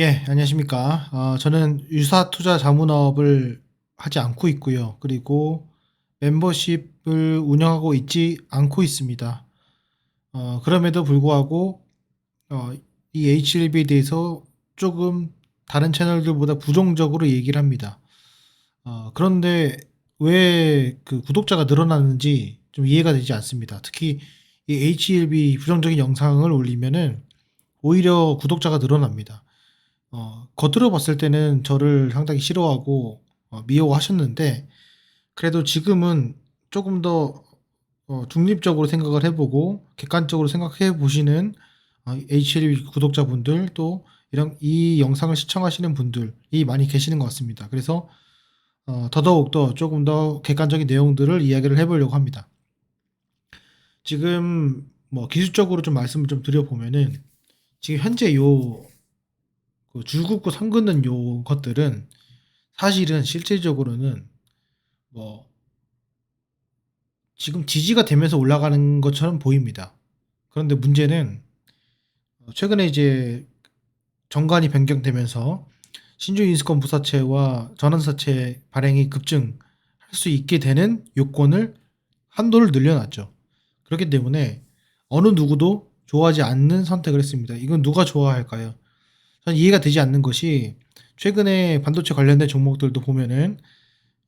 예, 안녕하십니까. 저는 유사 투자 자문업을 하지 않고 있고요. 그리고 멤버십을 운영하고 있지 않고 있습니다. 그럼에도 불구하고 어, 이 HLB에 대해서 조금 다른 채널들보다 부정적으로 얘기를 합니다. 그런데 왜 그 구독자가 늘어나는지 좀 이해가 되지 않습니다. 특히 이 HLB 부정적인 영상을 올리면은 오히려 구독자가 늘어납니다. 겉으로 봤을 때는 저를 상당히 싫어하고 미워하셨는데, 그래도 지금은 조금 더 중립적으로 생각을 해보고 객관적으로 생각해 보시는 HLB 구독자분들, 또 이런 이 영상을 시청하시는 분들이 많이 계시는 것 같습니다. 그래서 더더욱더 조금 더 객관적인 내용들을 이야기를 해보려고 합니다. 지금 뭐 기술적으로 좀 말씀을 좀 드려보면은, 지금 현재 줄 긋고 선 긋는 요 것들은 사실은 실질적으로는 뭐 지금 지지가 되면서 올라가는 것처럼 보입니다. 그런데 문제는 최근에 이제 정관이 변경되면서 신주 인수권 부사채와 전환사채 발행이 급증할 수 있게 되는 요건을 한도를 늘려놨죠. 그렇기 때문에 어느 누구도 좋아하지 않는 선택을 했습니다. 이건 누가 좋아할까요? 전 이해가 되지 않는 것이, 최근에 반도체 관련된 종목들도 보면은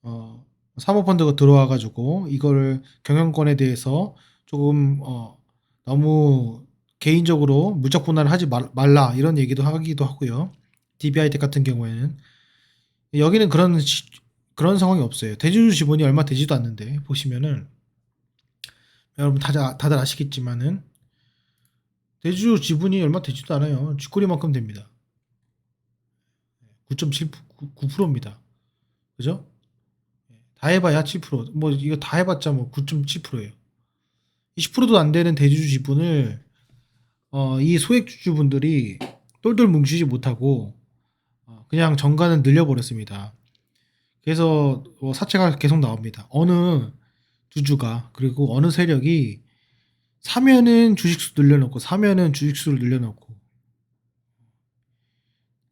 어, 사모펀드가 들어와 가지고 이거를 경영권에 대해서 조금 너무 개인적으로 무적 분할을 하지 말라 이런 얘기도 하기도 하고요. DBI텍 같은 경우에는 여기는 그런 상황이 없어요. 대주주 지분이 얼마 되지도 않는데, 보시면은 여러분 다들 아시겠지만은 대주주 지분이 얼마 되지도 않아요. 쥐꼬리만큼 됩니다. 9.7 9%입니다. 그죠? 다 해봐야 7%. 뭐 이거 다 해봤자 뭐 9.7%예요. 20%도 안 되는 대주주 지분을 이 소액주주분들이 똘똘 뭉치지 못하고 그냥 정가는 늘려버렸습니다. 그래서 사채가 계속 나옵니다. 어느 주주가, 그리고 어느 세력이 사면은 주식수 늘려놓고, 사면은 주식수를 늘려놓고,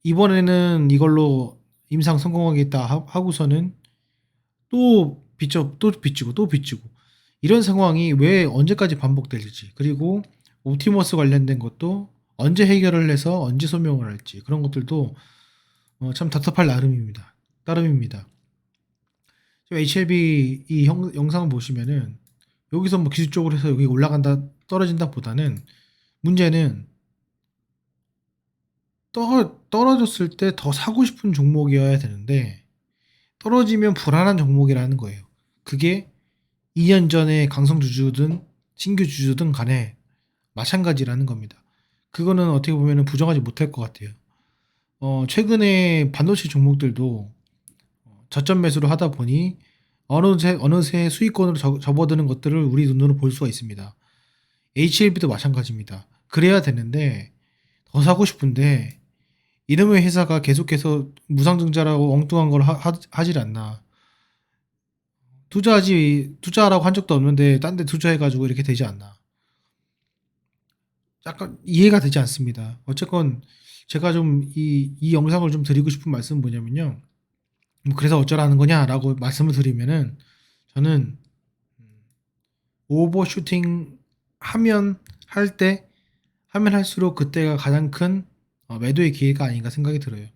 이번에는 이걸로 임상 성공하겠다 하고서는 또 빚지고 또 빚지고, 이런 상황이 왜 언제까지 반복될지, 그리고 옵티머스 관련된 것도 언제 해결을 해서 언제 소명을 할지, 그런 것들도 참 답답할 따름입니다. HLB 이 영상을 보시면은 여기서 뭐 기술적으로 해서 여기 올라간다 떨어진다 보다는, 문제는 떨어졌을 때 더 사고 싶은 종목이어야 되는데 떨어지면 불안한 종목이라는 거예요. 그게 2년 전에 강성 주주든 신규 주주든 간에 마찬가지라는 겁니다. 그거는 어떻게 보면 부정하지 못할 것 같아요. 최근에 반도체 종목들도 저점 매수를 하다 보니 어느새 수익권으로 접어드는 것들을 우리 눈으로 볼 수가 있습니다. HLB도 마찬가지입니다. 그래야 되는데 더 사고 싶은데 이름의 회사가 계속해서 무상증자라고 엉뚱한 걸 하질 않나. 투자하라고 한 적도 없는데 딴 데 투자해가지고 이렇게 되지 않나. 약간 이해가 되지 않습니다. 어쨌건 제가 좀 이 영상을 좀 드리고 싶은 말씀은 뭐냐면요. 뭐 그래서 어쩌라는 거냐라고 말씀을 드리면은, 저는 오버슈팅 하면 하면 할수록 그때가 가장 큰 매도의 기회가 아닌가 생각이 들어요.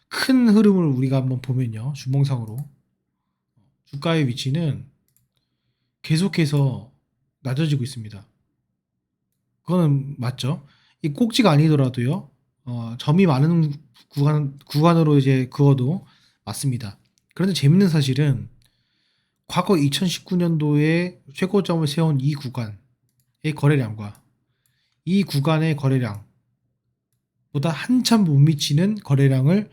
큰 흐름을 우리가 한번 보면요. 주봉상으로 주가의 위치는 계속해서 낮아지고 있습니다. 그거는 맞죠. 이 꼭지가 아니더라도요. 점이 많은 구간으로 이제 그어도 맞습니다. 그런데 재밌는 사실은 과거 2019년도에 최고점을 세운 이 구간의 거래량과 이 구간의 거래량보다 한참 못 미치는 거래량을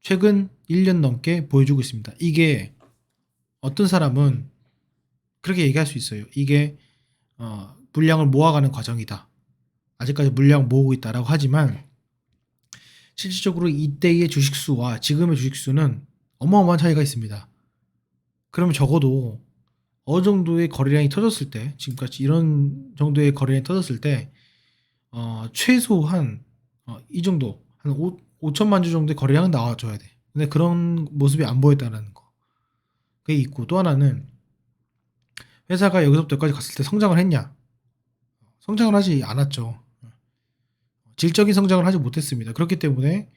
최근 1년 넘게 보여주고 있습니다. 이게 어떤 사람은 그렇게 얘기할 수 있어요. 이게 물량을 모아가는 과정이다. 아직까지 물량 모으고 있다라고 하지만, 실질적으로 이때의 주식수와 지금의 주식수는 어마어마한 차이가 있습니다. 그러면 적어도 어느 정도의 거래량이 터졌을 때, 지금까지 이런 정도의 거래량이 터졌을 때 최소한 이 정도, 한 5천만 주 정도의 거래량은 나와줘야 돼. 근데 그런 모습이 안 보였다는 거. 그게 있고 또 하나는 회사가 여기서부터 여기까지 갔을 때 성장을 했냐? 성장을 하지 않았죠. 질적인 성장을 하지 못했습니다. 그렇기 때문에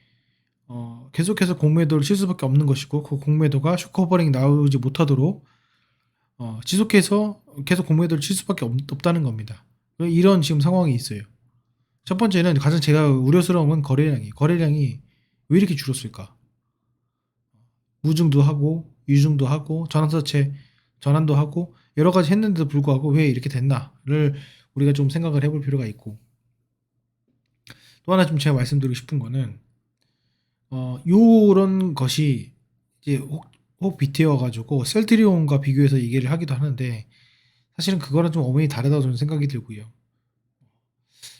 계속해서 공매도를 칠 수밖에 없는 것이고 그 공매도가 쇼커버링 나오지 못하도록 지속해서 계속 공매도를 칠 수밖에 없다는 겁니다. 이런 지금 상황이 있어요. 첫 번째는 가장 제가 우려스러운 건 거래량이 왜 이렇게 줄었을까? 무증도 하고 유증도 하고 전환사채 전환도 하고 여러 가지 했는데도 불구하고 왜 이렇게 됐나를 우리가 좀 생각을 해볼 필요가 있고 또 하나 좀 제가 말씀드리고 싶은 거는 요런 것이 이제 혹 비트여 가지고 셀트리온과 비교해서 얘기를 하기도 하는데 사실은 그거랑 좀 어머니 다르다고 저는 생각이 들고요.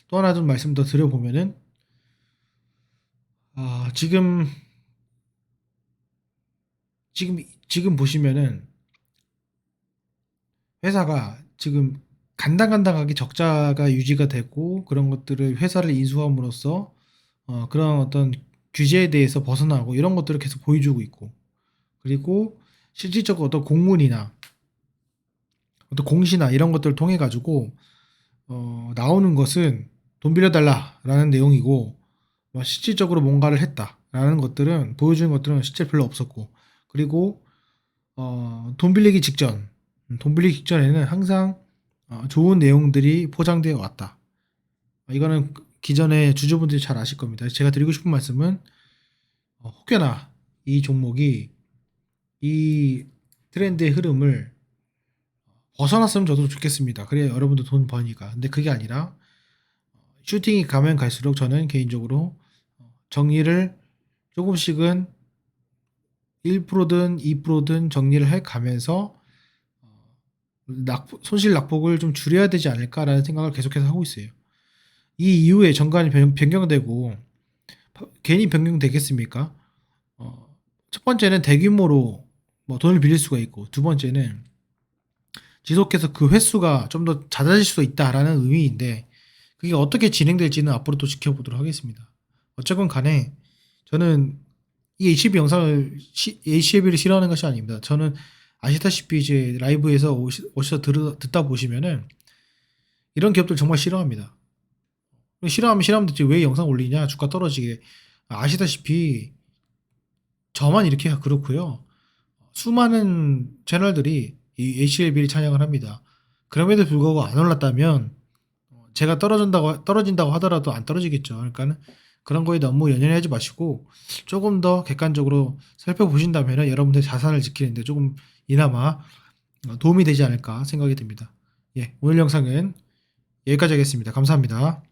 또 하나 좀 말씀 더 드려보면은 지금 지금 보시면은 회사가 지금 간당간당하게 적자가 유지가 되고 그런 것들을 회사를 인수함으로써 그런 어떤 규제에 대해서 벗어나고 이런 것들을 계속 보여주고 있고 그리고 실질적으로 어떤 공문이나 어떤 공시나 이런 것들을 통해 가지고 나오는 것은 돈 빌려달라라는 내용이고 실질적으로 뭔가를 했다라는 것들은 보여주는 것들은 실제 별로 없었고 그리고 돈 빌리기 직전 돈 빌리기 직전에는 항상 좋은 내용들이 포장되어 왔다. 이거는 기존의 주주분들이 잘 아실 겁니다. 제가 드리고 싶은 말씀은 혹여나 이 종목이 이 트렌드의 흐름을 벗어났으면 저도 좋겠습니다. 그래야 여러분도 돈 버니까. 근데 그게 아니라 슈팅이 가면 갈수록 저는 개인적으로 정리를 조금씩은 1%든 2%든 정리를 해 가면서 손실 낙폭을 좀 줄여야 되지 않을까라는 생각을 계속해서 하고 있어요. 이 이후에 정관이 변경되고 괜히 변경되겠습니까? 첫 번째는 대규모로 뭐 돈을 빌릴 수가 있고 두 번째는 지속해서 그 횟수가 좀 더 잦아질 수도 있다라는 의미인데 그게 어떻게 진행될지는 앞으로 또 지켜보도록 하겠습니다. 어쨌건 간에 저는 이 HB 영상을 HB를 싫어하는 것이 아닙니다. 저는 아시다시피 이제 라이브에서 오셔서 듣다 보시면은 이런 기업들 정말 싫어합니다. 싫어하면 싫어하면 되지 왜 영상 올리냐 주가 떨어지게 아시다시피 저만 이렇게 그렇고요. 수많은 채널들이 이 HLB를 찬양을 합니다. 그럼에도 불구하고 안 올랐다면 제가 떨어진다고 하더라도 안 떨어지겠죠. 그러니까는 그런 거에 너무 연연하지 마시고 조금 더 객관적으로 살펴보신다면 여러분들 자산을 지키는데 조금 이나마 도움이 되지 않을까 생각이 듭니다. 예, 오늘 영상은 여기까지 하겠습니다. 감사합니다.